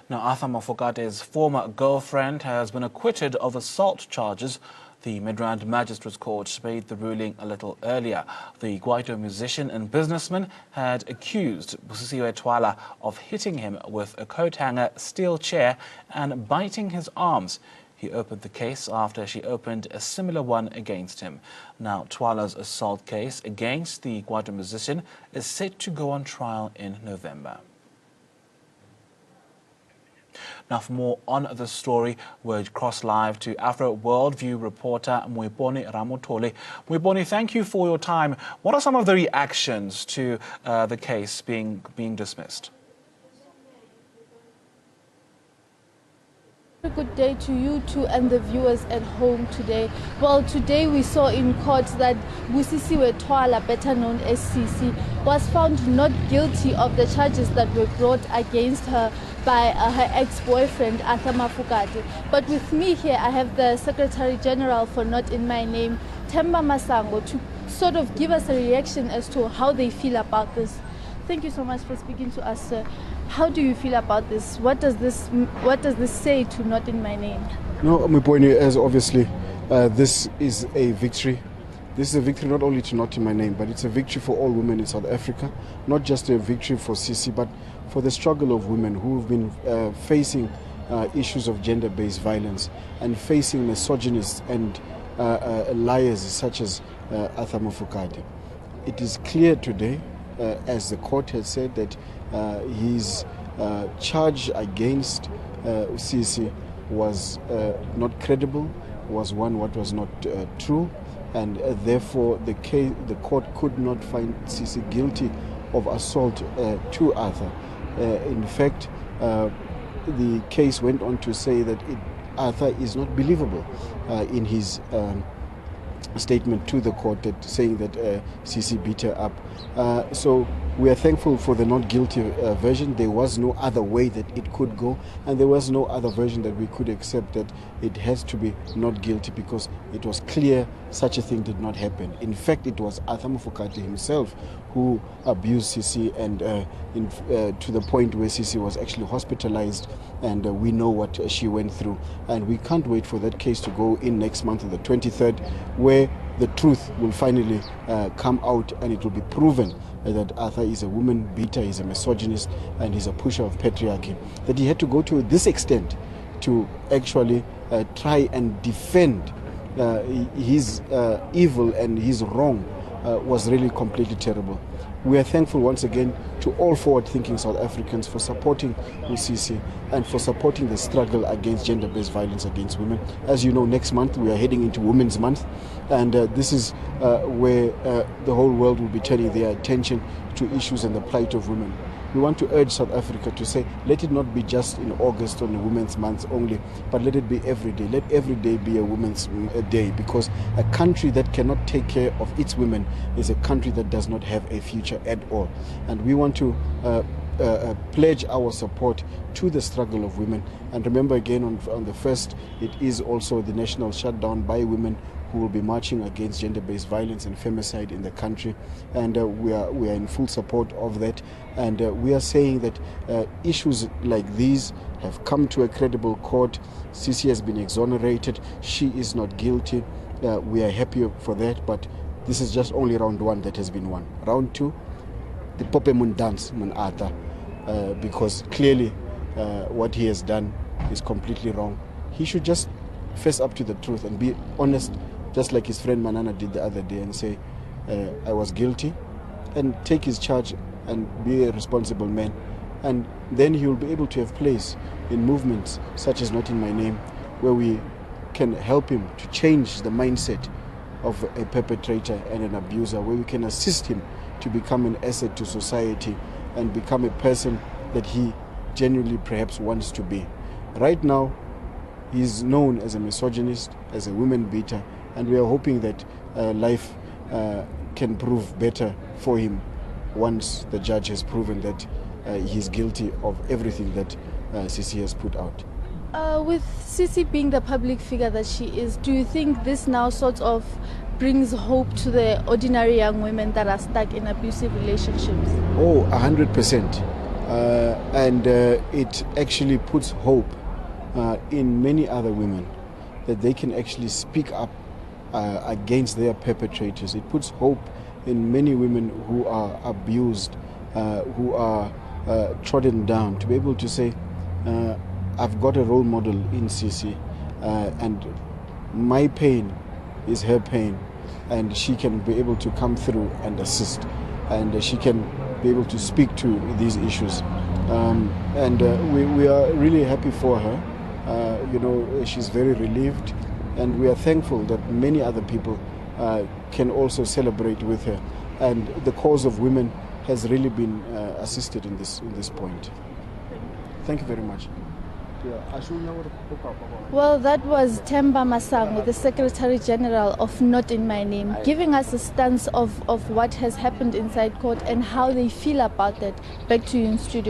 Now, Arthur Mafokate's former girlfriend has been acquitted of assault charges. The Midrand Magistrates Court made the ruling a little earlier. The Kwaito musician and businessman had accused Cici Twala of hitting him with a coat hanger, steel chair and biting his arms. He opened the case after she opened a similar one against him. Now, Twala's assault case against the Kwaito musician is set to go on trial in November. Now, for more on the story, we'll cross live to Afro Worldview reporter Moiponi Ramotole. Moiponi, thank you for your time. What are some of the reactions to the case being dismissed? A good day to you too and the viewers at home today. Well, today we saw in court that Cici Twala, better known as Cici, was found not guilty of the charges that were brought against her by her ex-boyfriend Arthur Mafokate. But with me here I have the Secretary General for Not In My Name, Themba Masango, to sort of give us a reaction as to how they feel about this. Thank you so much for speaking to us, sir. How do you feel about this? What does this say to Not In My Name? No, my point is obviously this is a victory. This is a victory not only to Not In My Name, but it's a victory for all women in South Africa. Not just a victory for Cici, but for the struggle of women who've been facing issues of gender-based violence and facing misogynists and liars such as Arthur Mafokate. It is clear today, as the court has said, that his charge against Cici was not credible, was one what was not true, and therefore the court could not find Cici guilty of assault to Arthur. In fact, the case went on to say that Arthur is not believable in his statement to the court, that saying that Cici beat her up. So we are thankful for the not guilty version. There was no other way that it could go, and there was no other version that we could accept, that it has to be not guilty, because it was clear such a thing did not happen. In fact, it was Arthur Mafokate himself who abused Cici, and to the point where Cici was actually hospitalized, and we know what she went through. And we can't wait for that case to go in next month on the 23rd, where the truth will finally come out, and it will be proven that Arthur is a woman beater, he's a misogynist, and he's a pusher of patriarchy. That he had to go to this extent to actually try and defend his evil and his wrong was really completely terrible. We are thankful once again to all forward-thinking South Africans for supporting Cici and for supporting the struggle against gender-based violence against women. As you know, next month we are heading into Women's Month, and this is where the whole world will be turning their attention to issues and the plight of women. We want to urge South Africa to say, let it not be just in August on the Women's Month only, but let it be every day. Let every day be a Women's Day, because a country that cannot take care of its women is a country that does not have a future at all. And we want to pledge our support to the struggle of women. And remember again, on the 1st, it is also the national shutdown by women who will be marching against gender-based violence and femicide in the country, and we are in full support of that. And we are saying that issues like these have come to a credible court. Cici has been exonerated. She is not guilty. We are happy for that, but this is just only round one that has been won. Round two, the Pope Mun dance Mun Arthur, because clearly what he has done is completely wrong. He should just face up to the truth and be honest, just like his friend Manana did the other day, and say, I was guilty, and take his charge and be a responsible man. And then he will be able to have place in movements such as Not In My Name, where we can help him to change the mindset of a perpetrator and an abuser, where we can assist him to become an asset to society and become a person that he genuinely perhaps wants to be. Right now, he is known as a misogynist, as a woman beater, and we are hoping that life can prove better for him once the judge has proven that he is guilty of everything that Cici has put out. With Cici being the public figure that she is, do you think this now sort of brings hope to the ordinary young women that are stuck in abusive relationships? Oh, 100%. and it actually puts hope in many other women that they can actually speak up against their perpetrators. It puts hope in many women who are abused, who are trodden down, to be able to say, I've got a role model in Cici, and my pain is her pain, and she can be able to come through and assist, and she can be able to speak to these issues. We are really happy for her. She's very relieved, and we are thankful that many other people can also celebrate with her. And the cause of women has really been assisted in this point. Thank you very much. Well, that was Themba Masango, the Secretary General of Not In My Name, giving us a stance of what has happened inside court and how they feel about that. Back to you in studio.